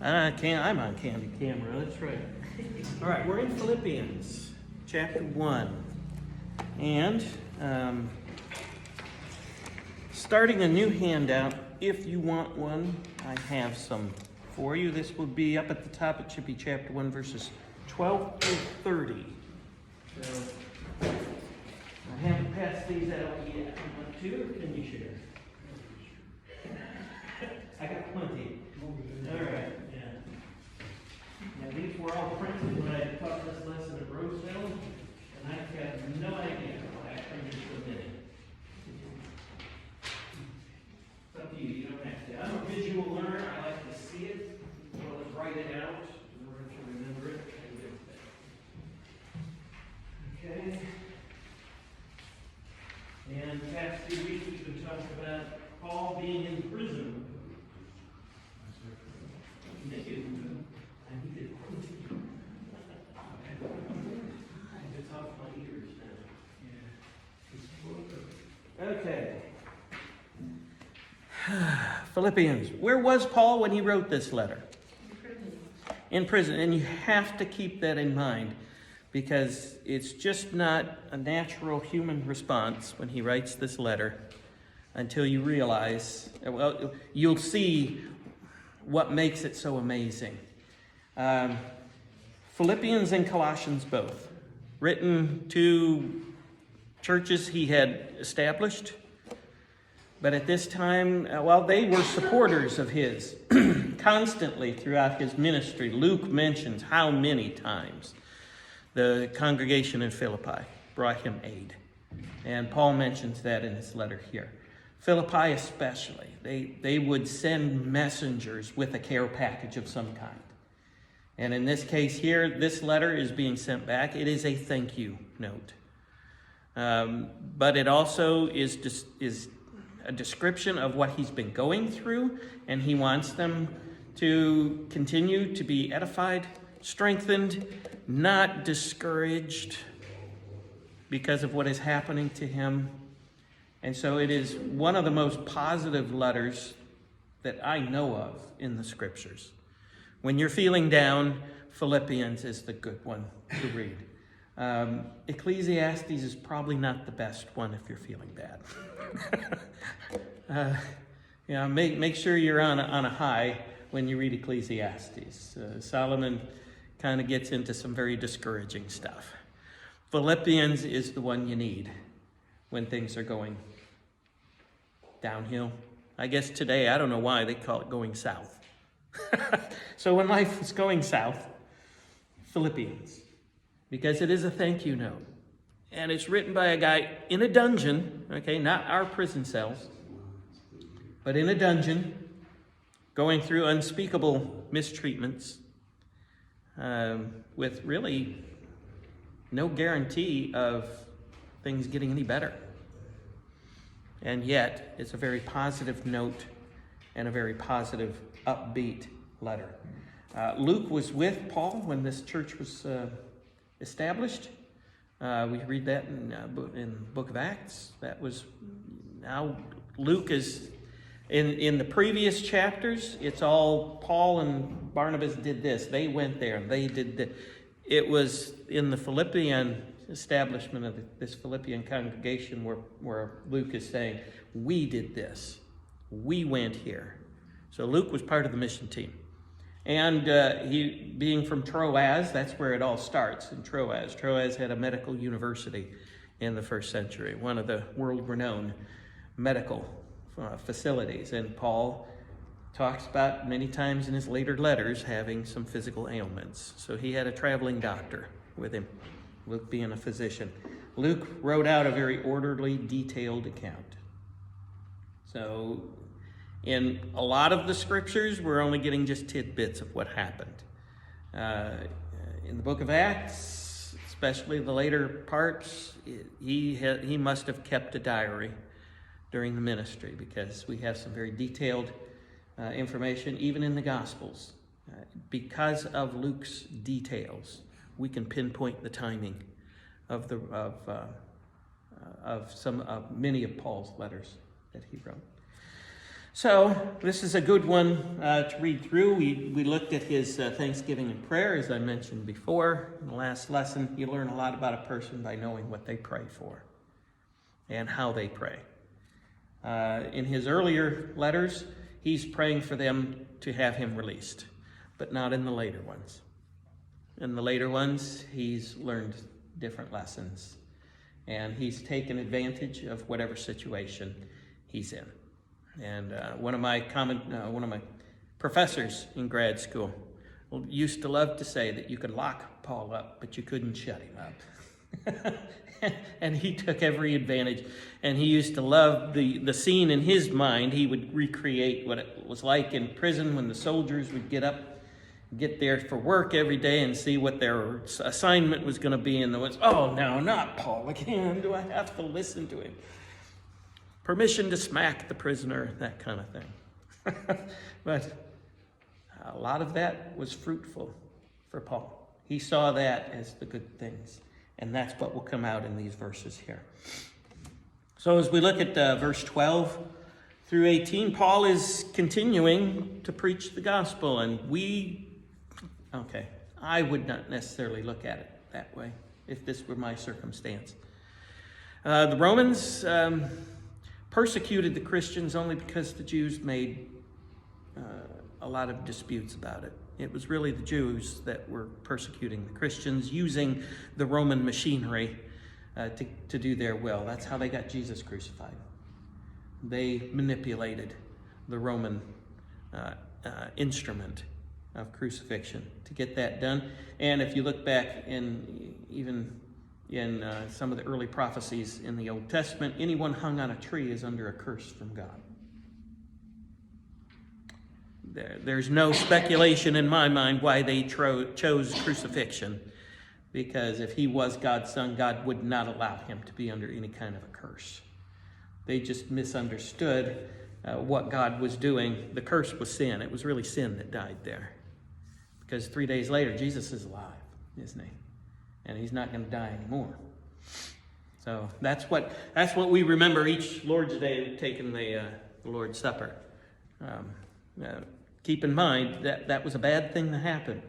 I'm on candy camera, that's right. All right, we're in Philippians, chapter 1. And starting a new handout, if you want one, I have some for you. This will be up at the top. It should be chapter 1, verses 12 through 30. So, I haven't passed these out yet. You want to, or can you share? I got plenty. All right, yeah. Now, these were all printed when I taught this lesson at Roseville, and I have no idea why I printed so many. It's up to you. You don't have to. I'm a visual learner. I like to see it, as well as write it out in order to remember it and everything. Okay. And the past few weeks we've been talking about Paul being in prison. It's off my ears now. Okay. Philippians. Where was Paul when he wrote this letter? In prison. And you have to keep that in mind, because it's just not a natural human response when he writes this letter until you realize, well, you'll see what makes it so amazing. Philippians and Colossians both, written to churches he had established, but at this time, they were supporters of his constantly throughout his ministry. Luke mentions how many times the congregation in Philippi brought him aid. And Paul mentions that in his letter here. Philippi especially, they would send messengers with a care package of some kind. And in this case here, this letter is being sent back. It is a thank you note. But it also is a description of what he's been going through, and he wants them to continue to be edified, strengthened, not discouraged because of what is happening to him. And so it is one of the most positive letters that I know of in the scriptures. When you're feeling down, Philippians is the good one to read. Ecclesiastes is probably not the best one if you're feeling bad. Make sure you're on a high when you read Ecclesiastes. Solomon kind of gets into some very discouraging stuff. Philippians is the one you need when things are going downhill. I guess today, I don't know why, they call it going south. So when life is going south, Philippians, because it is a thank you note. And it's written by a guy in a dungeon, okay, not our prison cells, but in a dungeon, going through unspeakable mistreatments, with really no guarantee of things getting any better. And yet, it's a very positive note and a very positive, upbeat letter. Luke was with Paul when this church was established. We read that in the book of Acts. That was, now Luke is, in the previous chapters, it's all Paul and Barnabas did this. They went there and they did that. It was in the Philippian establishment of this Philippian congregation where Luke is saying, we did this. We went here. So Luke was part of the mission team. And he, being from Troas, that's where it all starts, in Troas. Troas had a medical university in the first century, one of the world-renowned medical facilities. And Paul talks about many times in his later letters having some physical ailments. So he had a traveling doctor with him, Luke being a physician. Luke wrote out a very orderly, detailed account. So in a lot of the scriptures, we're only getting just tidbits of what happened. In the book of Acts, especially the later parts, he must have kept a diary during the ministry, because we have some very detailed information, even in the Gospels. Because of Luke's details, we can pinpoint the timing of many of Paul's letters that he wrote. So this is a good one to read through. We looked at his thanksgiving and prayer, as I mentioned before. In the last lesson, you learn a lot about a person by knowing what they pray for and how they pray. In his earlier letters, he's praying for them to have him released, but not in the later ones. In the later ones, he's learned different lessons, and he's taken advantage of whatever situation he's in. And one of my professors in grad school used to love to say that you could lock Paul up, but you couldn't shut him up. And he took every advantage. And he used to love the scene in his mind. He would recreate what it was like in prison when the soldiers would get there for work every day and see what their assignment was going to be. And there was, oh, no, not Paul again. Do I have to listen to him? Permission to smack the prisoner, that kind of thing. But a lot of that was fruitful for Paul. He saw that as the good things. And that's what will come out in these verses here. So as we look at verse 12 through 18, Paul is continuing to preach the gospel. And I would not necessarily look at it that way if this were my circumstance. The Romans persecuted the Christians only because the Jews made a lot of disputes about it. It was really the Jews that were persecuting the Christians, using the Roman machinery to do their will. That's how they got Jesus crucified. They manipulated the Roman instrument of crucifixion to get that done. And if you look back in some of the early prophecies in the Old Testament, anyone hung on a tree is under a curse from God. There's no speculation in my mind why they chose crucifixion, because if he was God's son, God would not allow him to be under any kind of a curse. They just misunderstood what God was doing. The curse was sin. It was really sin that died there, because 3 days later, Jesus is alive, isn't he? And he's not going to die anymore. So that's what we remember each Lord's Day, taking the Lord's Supper. Keep in mind that was a bad thing to happen.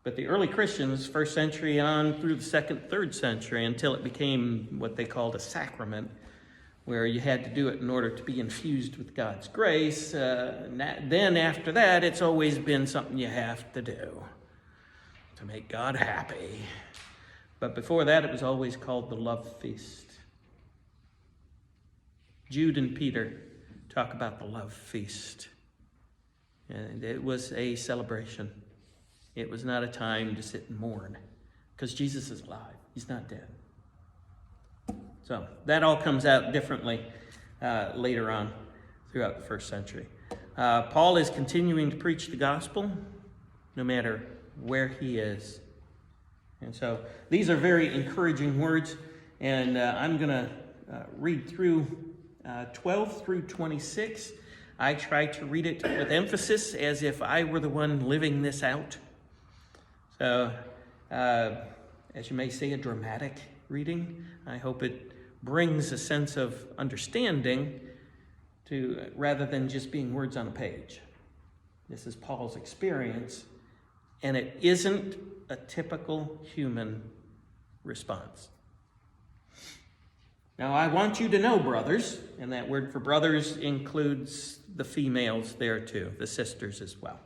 But the early Christians, first century on through the second, third century, until it became what they called a sacrament, where you had to do it in order to be infused with God's grace. Then after that, it's always been something you have to do to make God happy. But before that, it was always called the love feast. Jude and Peter talk about the love feast. And it was a celebration. It was not a time to sit and mourn, because Jesus is alive. He's not dead. So that all comes out differently later on throughout the first century. Paul is continuing to preach the gospel no matter where he is. And so these are very encouraging words, and I'm going to read through 12 through 26. I try to read it with emphasis as if I were the one living this out. So, as you may say, a dramatic reading. I hope it brings a sense of understanding rather than just being words on a page. This is Paul's experience, and it isn't a typical human response. Now, I want you to know, brothers, and that word for brothers includes the females there too, the sisters as well.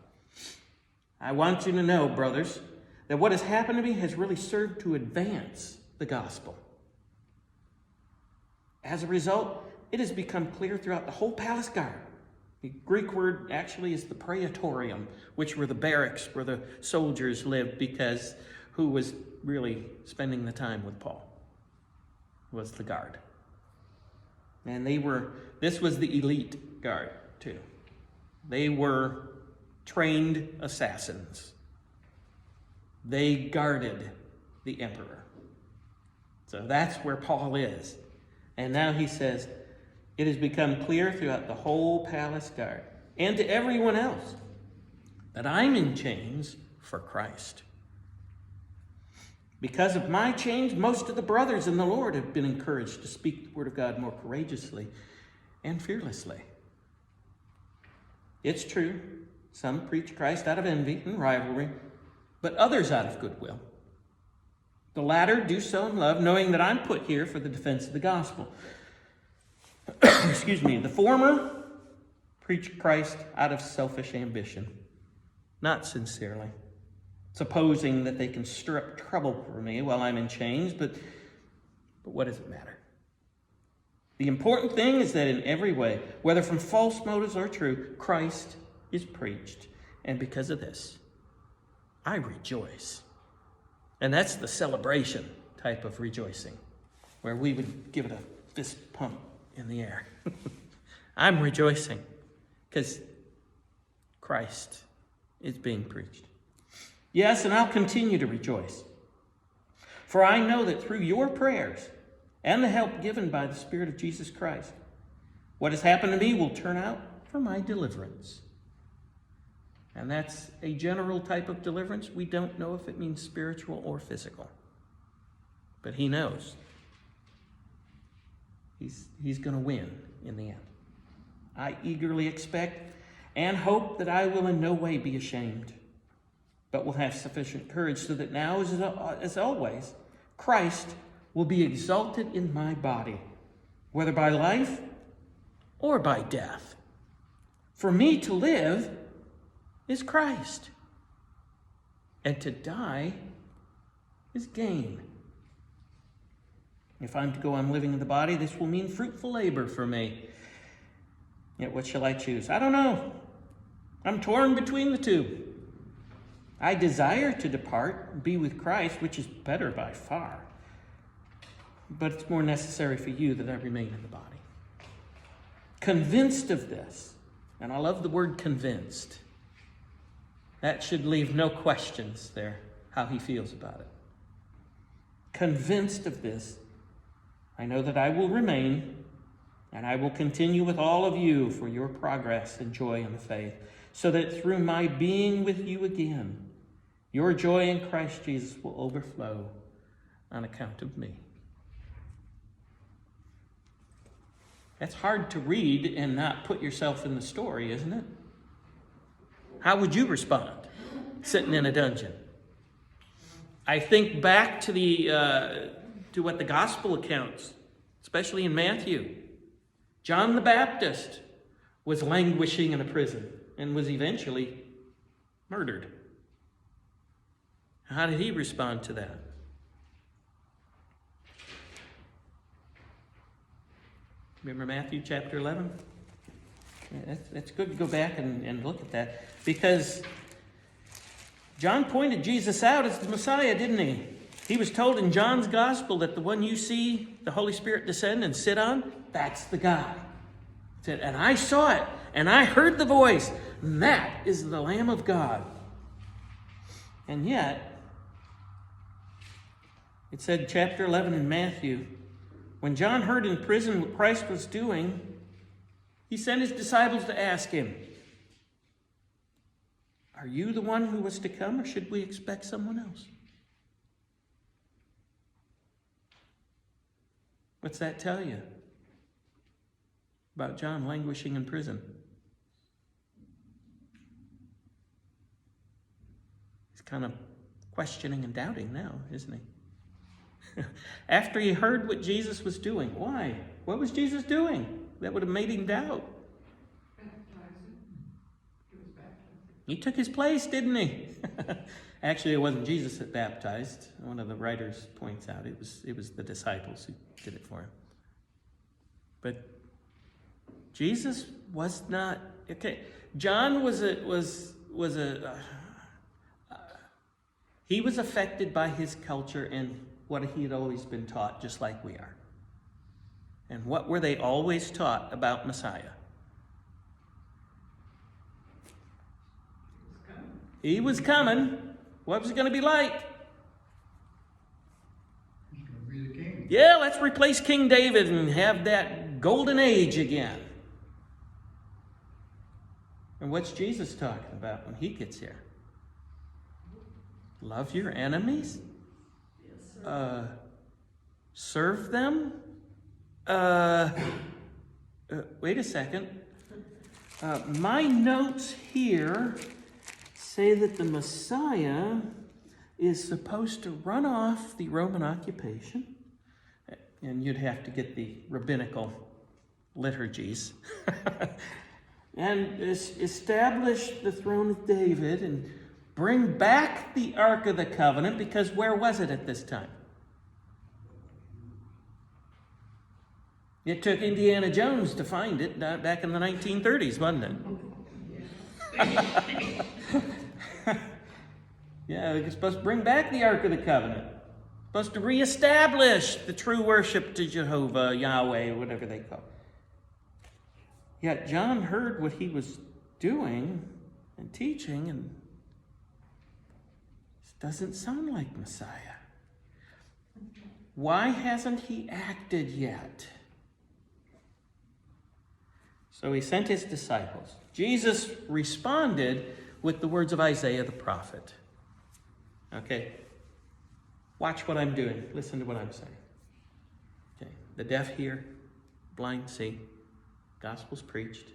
I want you to know, brothers, that what has happened to me has really served to advance the gospel. As a result, it has become clear throughout the whole palace guard. The Greek word actually is the praetorium, which were the barracks where the soldiers lived, because who was really spending the time with Paul was the guard. And this was the elite guard too. They were trained assassins. They guarded the emperor. So that's where Paul is. And now he says, it has become clear throughout the whole palace guard and to everyone else that I'm in chains for Christ. Because of my change, most of the brothers in the Lord have been encouraged to speak the word of God more courageously and fearlessly. It's true, some preach Christ out of envy and rivalry, but others out of goodwill. The latter do so in love, knowing that I'm put here for the defense of the gospel. Excuse me. The former preach Christ out of selfish ambition, not sincerely, supposing that they can stir up trouble for me while I'm in chains, but what does it matter? The important thing is that in every way, whether from false motives or true, Christ is preached. And because of this, I rejoice. And that's the celebration type of rejoicing, where we would give it a fist pump in the air. I'm rejoicing because Christ is being preached. Yes, and I'll continue to rejoice. For I know that through your prayers and the help given by the Spirit of Jesus Christ, what has happened to me will turn out for my deliverance. And that's a general type of deliverance. We don't know if it means spiritual or physical. But he knows. He's going to win in the end. I eagerly expect and hope that I will in no way be ashamed, but will have sufficient courage so that now, as always, Christ will be exalted in my body, whether by life or by death. For me to live is Christ, and to die is gain. If I'm to go on living in the body, this will mean fruitful labor for me. Yet what shall I choose? I don't know. I'm torn between the two. I desire to depart and be with Christ, which is better by far. But it's more necessary for you that I remain in the body. Convinced of this, and I love the word convinced. That should leave no questions there, how he feels about it. Convinced of this, I know that I will remain, and I will continue with all of you for your progress and joy in the faith, so that through my being with you again, your joy in Christ Jesus will overflow on account of me. That's hard to read and not put yourself in the story, isn't it? How would you respond sitting in a dungeon? I think back to what the gospel accounts, especially in Matthew. John the Baptist was languishing in a prison and was eventually murdered. How did he respond to that? Remember Matthew chapter 11? Yeah, that's good to go back and look at that, because John pointed Jesus out as the Messiah, didn't he? He was told in John's gospel that the one you see the Holy Spirit descend and sit on, that's the guy. He said, and I saw it, and I heard the voice, and that is the Lamb of God. And yet, it said chapter 11 in Matthew, when John heard in prison what Christ was doing, he sent his disciples to ask him, are you the one who was to come, or should we expect someone else? What's that tell you about John languishing in prison? He's kind of questioning and doubting now, isn't he? After he heard what Jesus was doing. Why? What was Jesus doing that would have made him doubt? He took his place, didn't he? Actually, it wasn't Jesus that baptized. One of the writers points out it was the disciples who did it for him. But Jesus was not okay. John he was affected by his culture and what he had always been taught, just like we are. And what were they always taught about Messiah? He was coming. What was it going to be like? He's going to be the king. Yeah, let's replace King David and have that golden age again. And what's Jesus talking about when he gets here? Love your enemies? Serve them? Wait a second. My notes here say that the Messiah is supposed to run off the Roman occupation, and you'd have to get the rabbinical liturgies, and establish the throne of David and bring back the Ark of the Covenant, because where was it at this time? It took Indiana Jones to find it back in the 1930s, wasn't it? Yeah, they're supposed to bring back the Ark of the Covenant. Supposed to reestablish the true worship to Jehovah, Yahweh, whatever they call it. Yet John heard what he was doing and teaching, and this doesn't sound like Messiah. Why hasn't he acted yet? So he sent his disciples. Jesus responded with the words of Isaiah the prophet. Okay, watch what I'm doing. Listen to what I'm saying. Okay, the deaf hear, blind see, gospel's preached,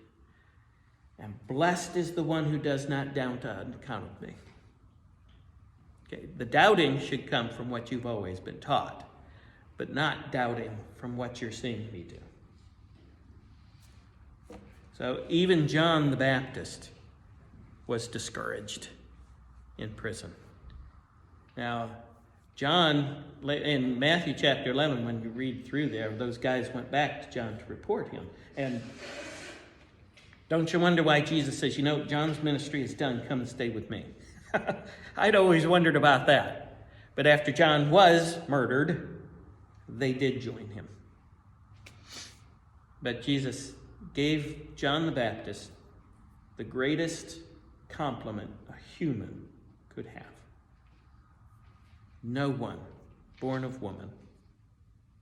and blessed is the one who does not doubt on account of me. Okay, the doubting should come from what you've always been taught, but not doubting from what you're seeing me do. So even John the Baptist was discouraged in prison. Now, John, in Matthew chapter 11, when you read through there, those guys went back to John to report him. And don't you wonder why Jesus says, John's ministry is done, come and stay with me. I'd always wondered about that. But after John was murdered, they did join him. But Jesus gave John the Baptist the greatest compliment a human could have. No one born of woman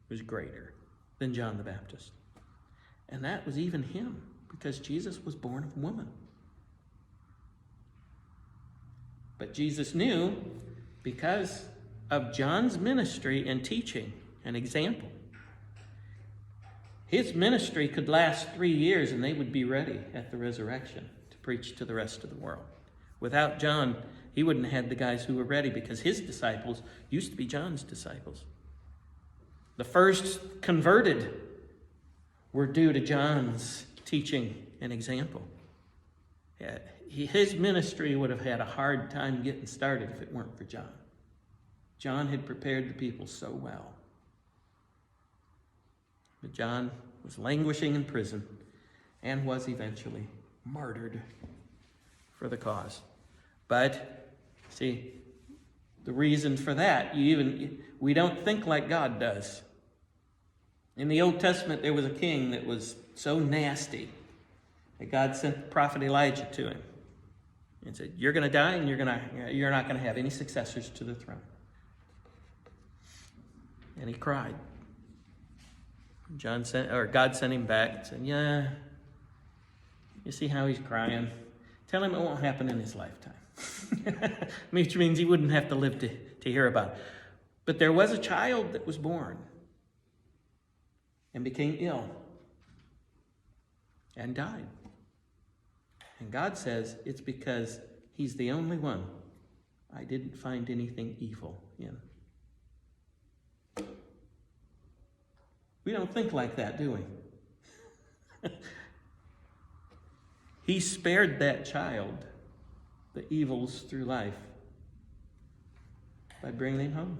was greater than John the Baptist. And that was even him, because Jesus was born of woman. But Jesus knew, because of John's ministry and teaching and example, his ministry could last 3 years and they would be ready at the resurrection to preach to the rest of the world. Without John, he wouldn't have had the guys who were ready, because his disciples used to be John's disciples. The first converted were due to John's teaching and example. His ministry would have had a hard time getting started if it weren't for John. John had prepared the people so well. But John was languishing in prison and was eventually martyred for the cause. But, see, the reason for that, we don't think like God does. In the Old Testament, there was a king that was so nasty that God sent the prophet Elijah to him and said, "You're going to die, and you're not going to have any successors to the throne." And he cried. God sent him back and said, "Yeah, you see how he's crying? Tell him it won't happen in his lifetime." Which means he wouldn't have to live to hear about it. But there was a child that was born and became ill and died. And God says it's because he's the only one I didn't find anything evil in. We don't think like that, do we? He spared that child the evils through life by bringing him home.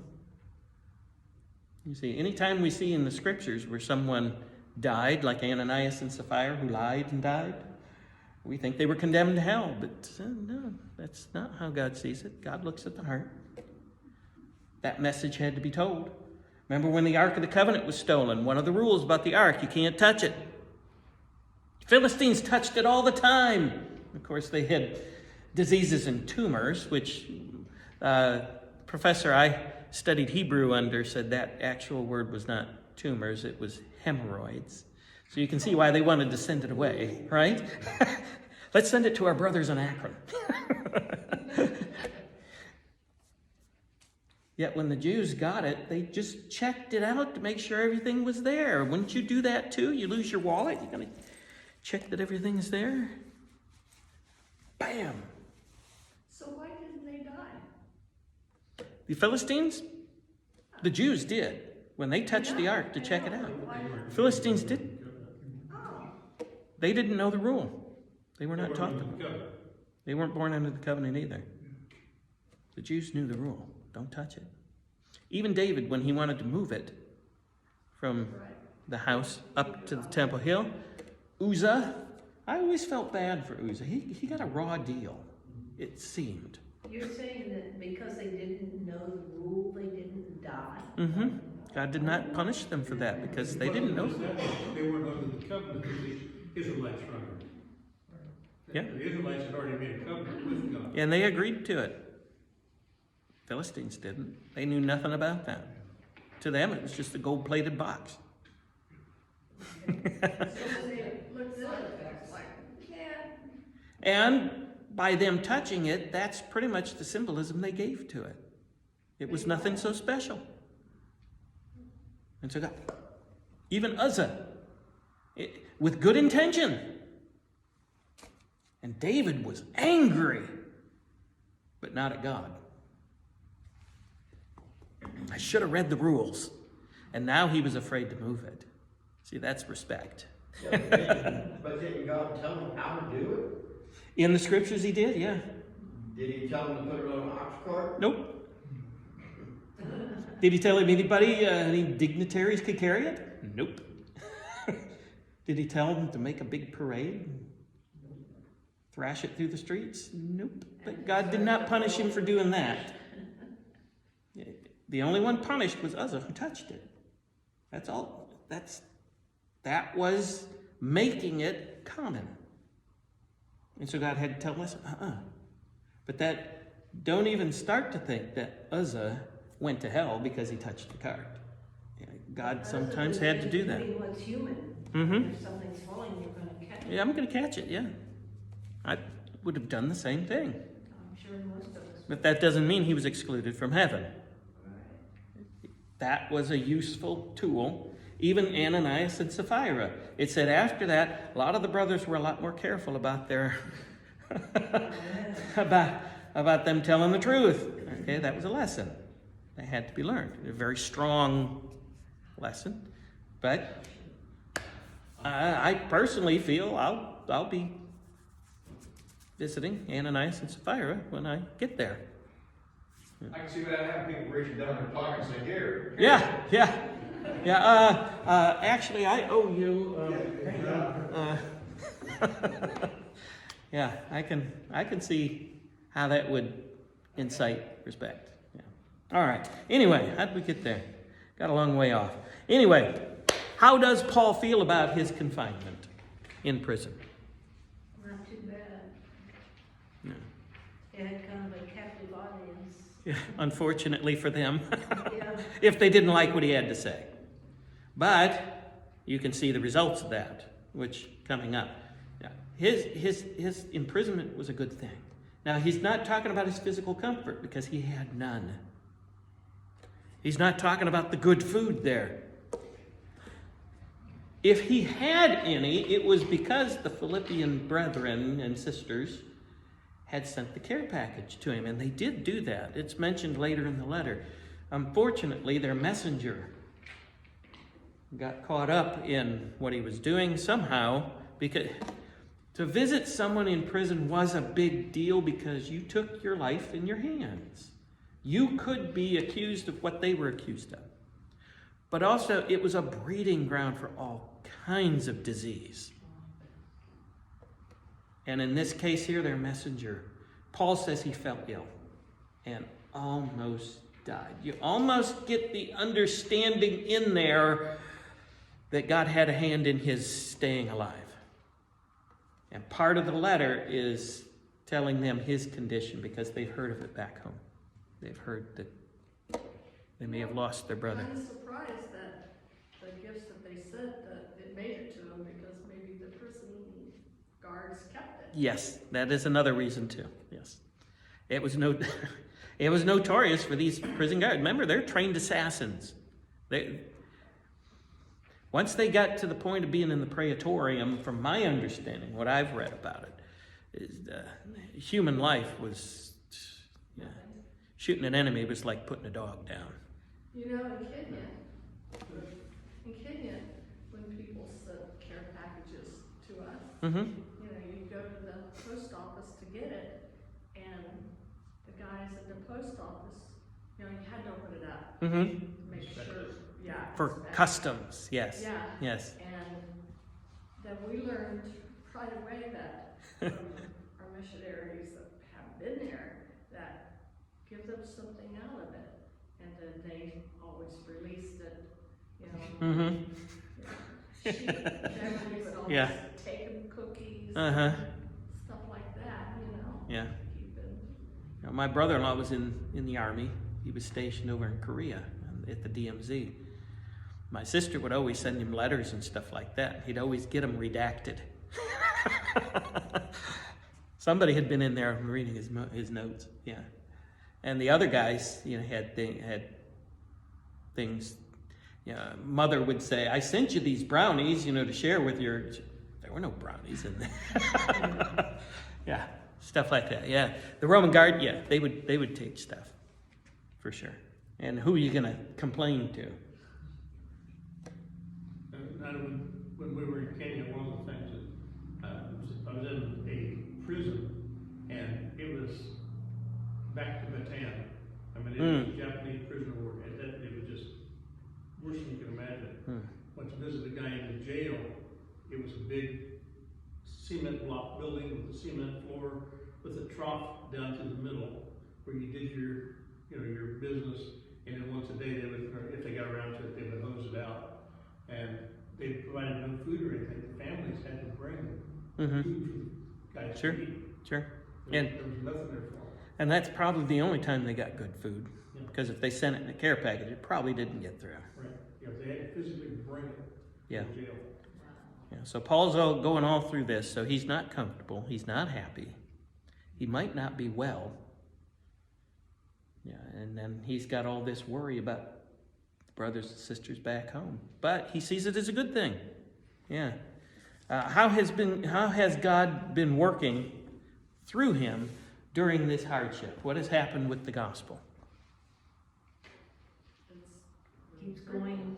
You see, anytime we see in the scriptures where someone died, like Ananias and Sapphira, who lied and died, we think they were condemned to hell. But no, that's not how God sees it. God looks at the heart. That message had to be told. Remember when the Ark of the Covenant was stolen? One of the rules about the Ark, you can't touch it. Philistines touched it all the time. Of course, they had diseases and tumors, which professor I studied Hebrew under said that actual word was not tumors, it was hemorrhoids. So you can see why they wanted to send it away, right? Let's send it to our brothers in Akron. Yet when the Jews got it, they just checked it out to make sure everything was there. Wouldn't you do that too? You lose your wallet, you're going to check that everything's there? bam. So why didn't they die? The Philistines, the Jews did when they touched the ark to check it out. Philistines didn't. Oh, They didn't know the rule. They were not taught the rule. They weren't born under the covenant either. The Jews knew the rule. Don't touch it. Even David, when he wanted to move it from the house up to the Temple Hill, Uzzah, I always felt bad for Uzzah. He got a raw deal, it seemed. You're saying that because they didn't know the rule, they didn't die? Mm-hmm. God did not punish them for that because they didn't know. They weren't under the covenant that the Israelites were under. Yeah. The Israelites had already made a covenant with God. And they agreed to it. Philistines didn't. They knew nothing about that. To them, it was just a gold-plated box. And by them touching it, that's pretty much the symbolism they gave to it. It was nothing so special. And so God, even Uzzah, with good intention. And David was angry, but not at God. I should have read the rules. And now he was afraid to move it. See, that's respect. But didn't God tell him how to do it? In the scriptures he did, yeah. Did he tell him to put it on an ox cart? Nope. Did he tell him anybody, any dignitaries could carry it? Nope. Did he tell them to make a big parade? Thrash it through the streets? Nope. But God did not punish him for doing that. The only one punished was Uzzah who touched it. That's all. That was making it common. And so God had to tell him, listen, But don't even start to think that Uzzah went to hell because he touched the cart. God sometimes had to do that. What's human. Mm-hmm. If something's falling, you're going to catch it. Yeah, I'm going to catch it, yeah. I would have done the same thing. I'm sure most of us. But that doesn't mean he was excluded from heaven. Right. That was a useful tool. Even Ananias and Sapphira. It said after that, a lot of the brothers were a lot more careful about their about them telling the truth. Okay, that was a lesson. They had to be learned. A very strong lesson. But I personally feel I'll be visiting Ananias and Sapphira when I get there. I can see that happening. People reaching down their pockets and say, here. Yeah. Actually, I owe you. Yeah, I can see how that would incite respect. Yeah. All right. Anyway, how did we get there? Got a long way off. Anyway, how does Paul feel about his confinement in prison? Not too bad. No. They had kind of a captive audience. Yeah, unfortunately for them, Yeah. if they didn't like what he had to say. But you can see the results of that, which coming up. Yeah. His imprisonment was a good thing. Now, he's not talking about his physical comfort because he had none. He's not talking about the good food there. If he had any, it was because the Philippian brethren and sisters had sent the care package to him, and they did do that. It's mentioned later in the letter. Unfortunately, their messenger got caught up in what he was doing somehow, because to visit someone in prison was a big deal because you took your life in your hands. You could be accused of what they were accused of. But also, it was a breeding ground for all kinds of disease. And in this case here, their messenger, Paul says he felt ill and almost died. You almost get the understanding in there that God had a hand in his staying alive. And part of the letter is telling them his condition because they've heard of it back home. They've heard that they may have lost their brother. I'm surprised that the gifts that they sent, that it made it to them because maybe the prison guards kept it. Yes, that is another reason too. Yes. It was notorious for these prison guards. Remember, they're trained assassins. Once they got to the point of being in the praetorium, from my understanding, what I've read about it, human life was, shooting an enemy was like putting a dog down. You know, in Kenya, when people sent care packages to us, Mm-hmm. you know, you go to the post office to get it, and the guys at the post office, you know, you had to open it up Mm-hmm. to make sure, For inspect. customs, yes. Yeah. Yes. And then we learned right away that from our missionaries that have been there, that give them something out of it. And then they always released it, you know. Mm-hmm. Generally would always Yeah. take them cookies, Uh-huh. stuff like that, you know. Yeah. Keep it. Now, my brother-in-law was in the Army. He was stationed over in Korea at the DMZ. My sister would always send him letters and stuff like that. He'd always get them redacted. Somebody had been in there reading his notes. Yeah. And the other guys, you know, had things. You know, mother would say, "I sent you these brownies, you know, to share with your." There were no brownies in there. Yeah, stuff like that. Yeah, the Roman Guard. Yeah, they would take stuff, for sure. And who are you gonna complain to? When we were in Kenya, one of the things that I was in a prison, and it was back to Bataan. I mean, it was Japanese prisoner war, and it was just worse than you can imagine. Went to visit a guy in the jail. It was a big cement block building with a cement floor with a trough down to the middle where you did your business, and then once a day they would, or if they got around to it, they would hose it out. And they provided no food or anything. The families had to bring food for the guys Sure. to eat. Sure. There And was nothing there for them. and that's probably the only time they got good food, Yeah. because if they sent it in a care package, it probably didn't get through. Right. Yeah, they had to physically bring it Yeah. to jail. Yeah, so Paul's going all through this, so he's not comfortable, he's not happy, he might not be well. Yeah, and then he's got all this worry about brothers and sisters back home, but he sees it as a good thing. Yeah. How has God been working through him during this hardship? What has happened with the gospel? Keeps going.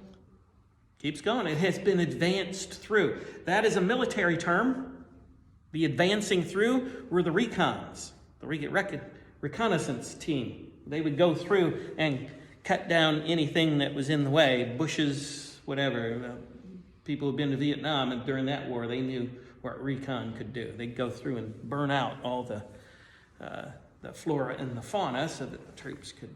Keeps going. It has been advanced through. That is a military term. The advancing through were the recons, the reconnaissance team. They would go through and cut down anything that was in the way, bushes, whatever. People who've been to Vietnam, and during that war, they knew what recon could do. They'd go through and burn out all the flora and the fauna so that the troops could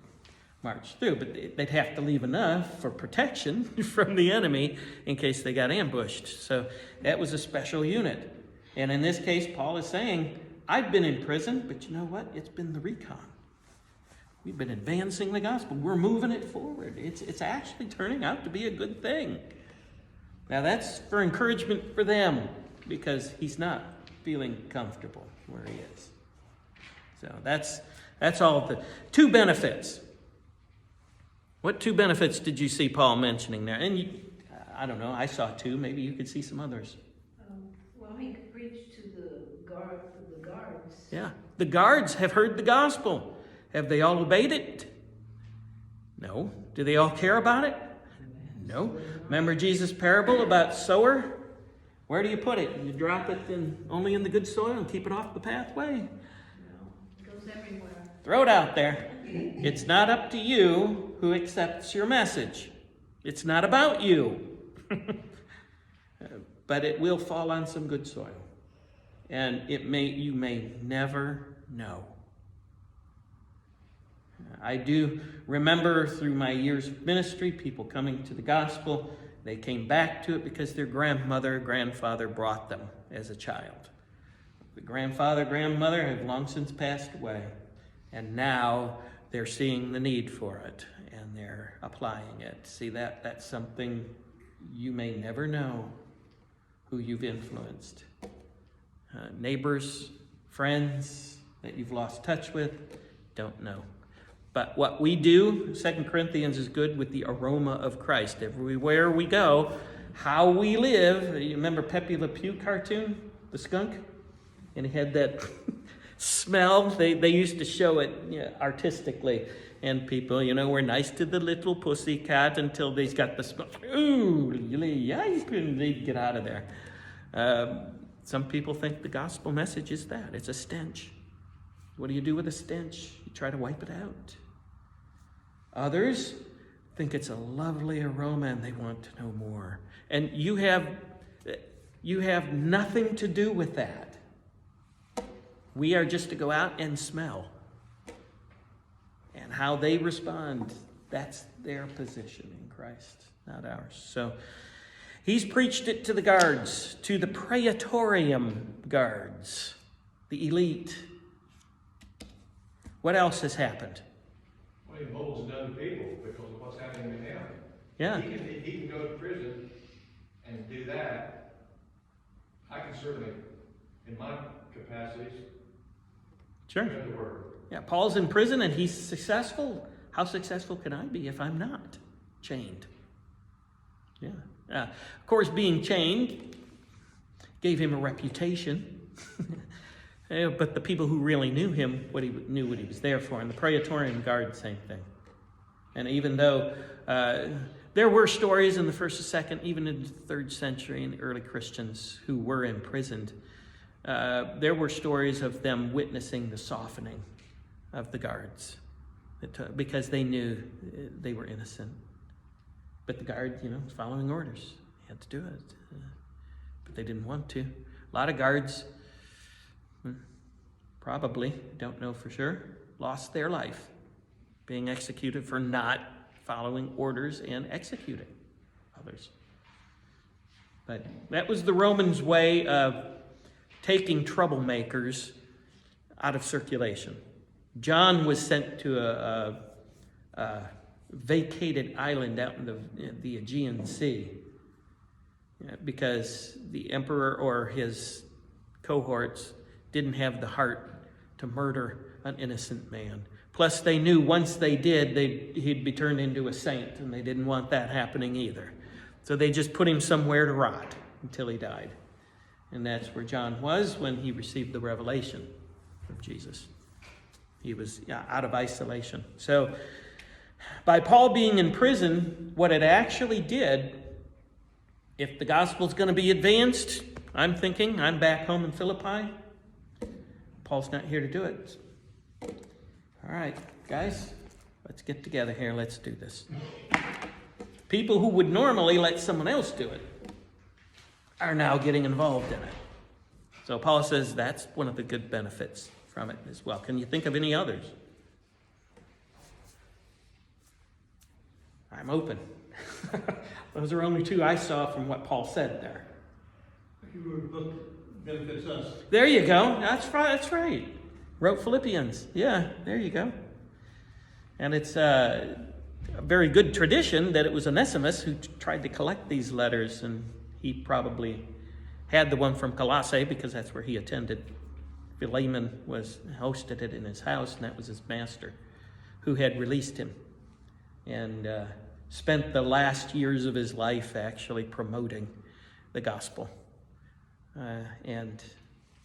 march through. But they'd have to leave enough for protection from the enemy in case they got ambushed. So that was a special unit. And in this case, Paul is saying, I've been in prison, but you know what? It's been the recon. We've been advancing the gospel. We're moving it forward. It's actually turning out to be a good thing. Now that's for encouragement for them, because he's not feeling comfortable where he is. So that's all the two benefits. What two benefits did you see Paul mentioning there? And I don't know, I saw two. Maybe you could see some others. Well, he could preach to the guards. Yeah, the guards have heard the gospel. Have they all obeyed it? No. Do they all care about it? No. Remember Jesus' parable about sower? Where do you put it? You drop it only in the good soil and keep it off the pathway? No, it goes everywhere. Throw it out there. It's not up to you who accepts your message. It's not about you. But it will fall on some good soil. And you may never know. I do remember through my years of ministry, people coming to the gospel. They came back to it because their grandfather brought them as a child. The grandmother have long since passed away. And now they're seeing the need for it and they're applying it. See, that's something you may never know who you've influenced. Neighbors, friends that you've lost touch with, don't know. But what we do, 2 Corinthians is good with the aroma of Christ. Everywhere we go, how we live. You remember Pepe Le Pew cartoon, the skunk? And he had that smell. They used to show it artistically. And people, were nice to the little pussycat until they's got the smell. Ooh, yikes, and they'd get out of there. Some people think the gospel message is that. It's a stench. What do you do with a stench? You try to wipe it out. Others think it's a lovely aroma and they want to know more. And you have nothing to do with that. We are just to go out and smell. And how they respond, that's their position in Christ, not ours. So he's preached it to the guards, to the praetorium guards, the elite. What else has happened? Well, he molds into other people because of what's happening to him. Yeah. He can go to prison and do that. I can certainly, in my capacities, Sure. go to work. Yeah, Paul's in prison and he's successful. How successful can I be if I'm not chained? Yeah. Of course, being chained gave him a reputation. But the people who really knew him, knew what he was there for. And the Praetorian Guard, same thing. And even though there were stories in the first and second, even in the 3rd century, in the early Christians who were imprisoned, there were stories of them witnessing the softening of the guards because they knew they were innocent. But the guard, was following orders. He had to do it. But they didn't want to. A lot of guards, probably, don't know for sure, lost their life being executed for not following orders and executing others. But that was the Romans' way of taking troublemakers out of circulation. John was sent to a vacated island out in the Aegean Sea because the emperor or his cohorts didn't have the heart to murder an innocent man. Plus, they knew once they did, he'd be turned into a saint, and they didn't want that happening either. So they just put him somewhere to rot until he died. And that's where John was when he received the revelation of Jesus. He was out of isolation. So by Paul being in prison, what it actually did, if the gospel's going to be advanced, I'm back home in Philippi. Paul's not here to do it. All right, guys, let's get together here. Let's do this. People who would normally let someone else do it are now getting involved in it. So Paul says that's one of the good benefits from it as well. Can you think of any others? I'm open. Those are only 2 I saw from what Paul said there. Your book benefits us. There you go. That's right. Wrote Philippians. Yeah, there you go. And it's a very good tradition that it was Onesimus who tried to collect these letters, and he probably had the one from Colossae because that's where he attended. Philemon hosted it in his house, and that was his master who had released him and spent the last years of his life actually promoting the gospel and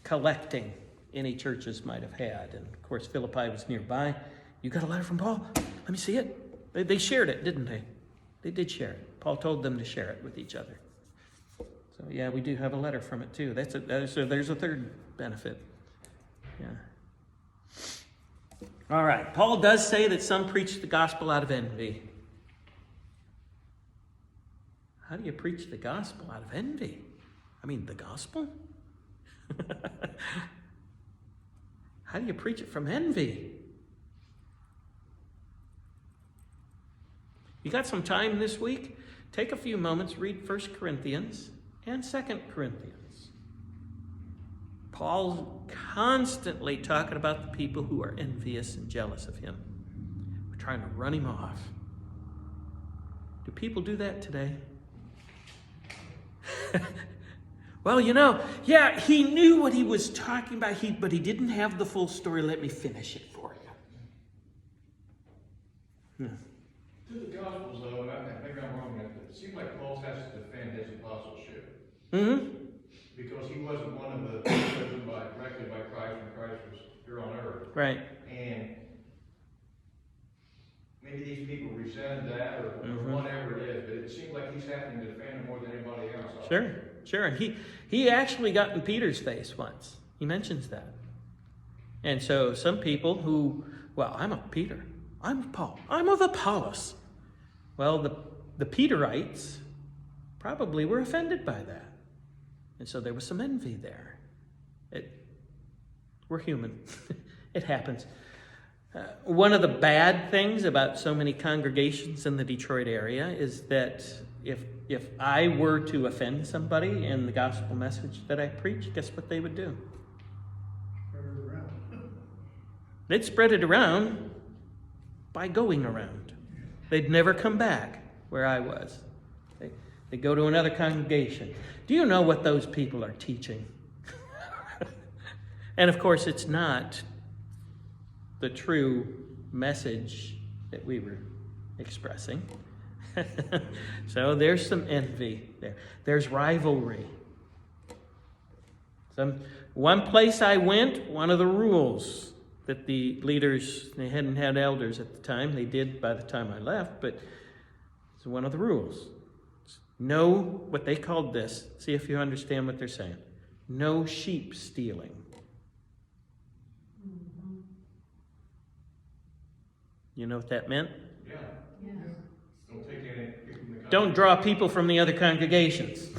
collecting any churches might have had. And of course, Philippi was nearby. You got a letter from Paul? Let me see it. They shared it, didn't they? They did share it. Paul told them to share it with each other. So yeah, we do have a letter from it too. So there's a third benefit. Yeah. All right. Paul does say that some preach the gospel out of envy. How do you preach the gospel out of envy? I mean, the gospel? How do you preach it from envy? You got some time this week? Take a few moments, read 1 Corinthians and 2 Corinthians. Paul's constantly talking about the people who are envious and jealous of him. We're trying to run him off. Do people do that today? Well, yeah, he knew what he was talking about, but he didn't have the full story. Let me finish it for you. To the Gospels, though, and maybe I'm wrong, but it seems like Paul has to defend his apostleship. Mm-hmm. because he wasn't one of the chosen directly by Christ when Christ was here on earth. Right. And maybe these people resented that or Mhm. whatever it is, but it seems like he's having to defend him more than anybody else. Sure. And he actually got in Peter's face once. He mentions that. And so some people who, well, I'm of Peter, I'm of Paul, I'm of Apollos. Well, the Peterites probably were offended by that. And so there was some envy there. We're human. It happens. One of the bad things about so many congregations in the Detroit area is that if I were to offend somebody in the gospel message that I preach, guess what they would do? Spread it around. They'd spread it around by going around. They'd never come back where I was. They go to another congregation. Do you know what those people are teaching? And of course, it's not the true message that we were expressing. So there's some envy there. There's rivalry. One place I went, one of the rules that the leaders, they hadn't had elders at the time. They did by the time I left, but it's one of the rules. No, what they called this, see if you understand what they're saying. No sheep stealing. You know what that meant? Yeah. Yes. Don't take any people from the Don't draw people from the other congregations.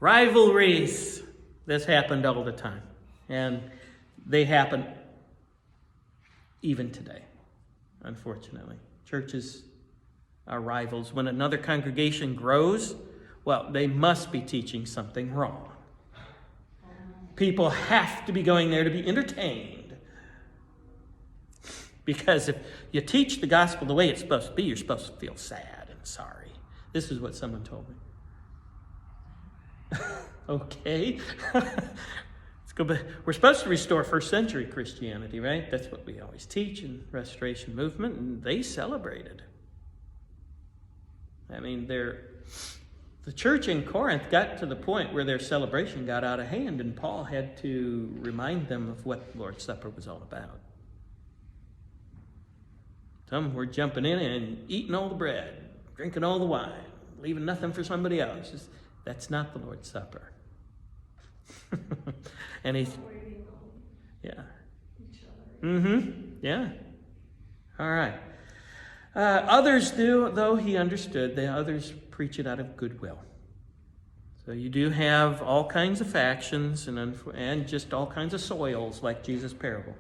Rivalries. This happened all the time. And they happen even today, unfortunately. Churches are rivals. When another congregation grows, well, they must be teaching something wrong. People have to be going there to be entertained. Because if you teach the gospel the way it's supposed to be, you're supposed to feel sad and sorry. This is what someone told me. Okay. Let's go back. We're supposed to restore first century Christianity, right? That's what we always teach in Restoration Movement, and they celebrated. I mean, the church in Corinth got to the point where their celebration got out of hand, and Paul had to remind them of what the Lord's Supper was all about. Some were jumping in and eating all the bread, drinking all the wine, leaving nothing for somebody else. That's not the Lord's Supper. And he's, Waiting on yeah. each other. Mm-hmm. Yeah. All right. Others do, though he understood, the others preach it out of goodwill. So you do have all kinds of factions and just all kinds of soils like Jesus' parable.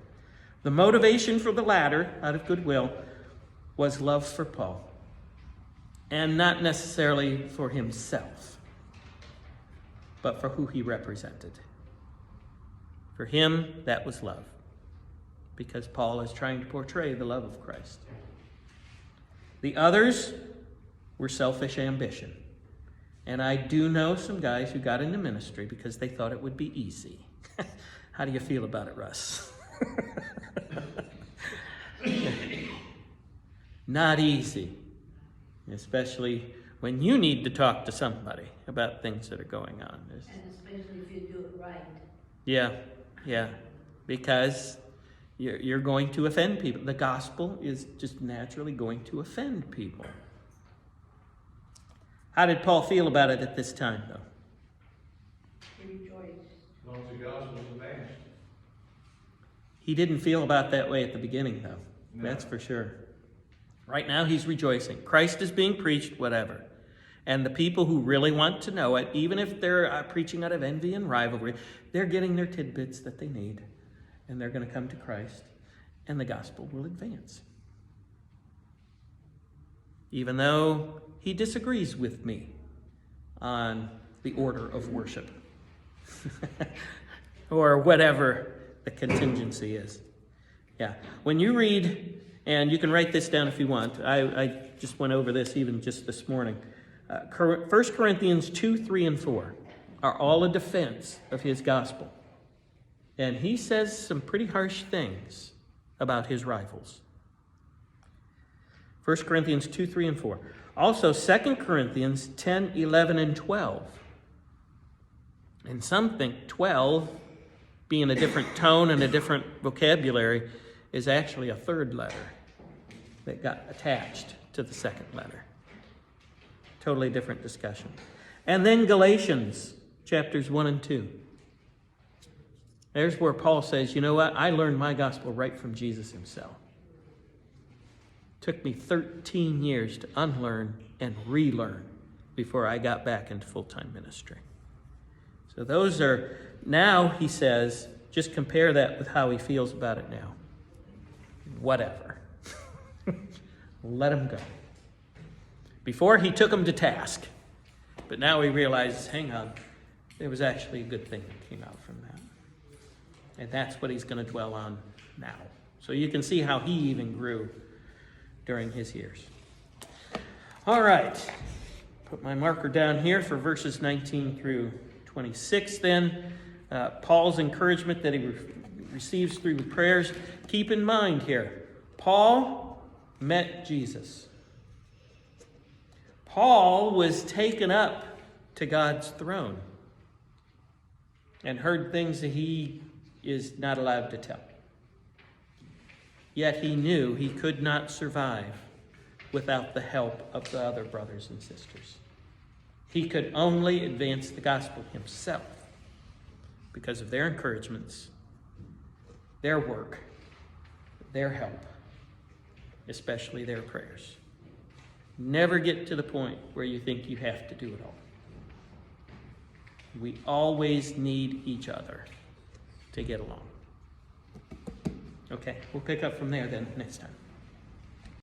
The motivation for the latter, out of goodwill, was love for Paul. And not necessarily for himself, but for who he represented. For him, that was love. Because Paul is trying to portray the love of Christ. The others were selfish ambition. And I do know some guys who got into ministry because they thought it would be easy. How do you feel about it, Russ? Not easy. Especially when you need to talk to somebody about things that are going on. And especially if you do it right. Yeah. Because you're going to offend people. The gospel is just naturally going to offend people. How did Paul feel about it at this time, though? He rejoiced. As long as the gospel is advanced. He didn't feel about that way at the beginning, though. No. That's for sure. Right now, he's rejoicing. Christ is being preached, whatever. And the people who really want to know it, even if they're preaching out of envy and rivalry, they're getting their tidbits that they need. And they're going to come to Christ, and the gospel will advance. Even though he disagrees with me on the order of worship. Or whatever the contingency is. Yeah. When you read, and you can write this down if you want. I just went over this even just this morning. 1 Corinthians 2, 3, and 4 are all a defense of his gospel. And he says some pretty harsh things about his rivals. 1 Corinthians 2, 3, and 4. Also, 2 Corinthians 10, 11, and 12 And some think 12, being a different tone and a different vocabulary, is actually a third letter that got attached to the second letter. Totally different discussion. And then Galatians, chapters 1 and 2. There's where Paul says, you know what? I learned my gospel right from Jesus himself. Took me 13 years to unlearn and relearn before I got back into full-time ministry. So those are, now he says, just compare that with how he feels about it now. Whatever. Let him go. Before he took him to task, but now he realizes, hang on, there was actually a good thing that came out from that. And that's what he's going to dwell on now. So you can see how he even grew during his years. All right. Put my marker down here for verses 19 through 26 then. Paul's encouragement that he receives through the prayers. Keep in mind here, Paul met Jesus. Paul was taken up to God's throne and heard things that he is not allowed to tell. Yet he knew he could not survive without the help of the other brothers and sisters. He could only advance the gospel himself because of their encouragements, their work, their help, especially their prayers. Never get to the point where you think you have to do it all. We always need each other to get along. Okay, we'll pick up from there then next time.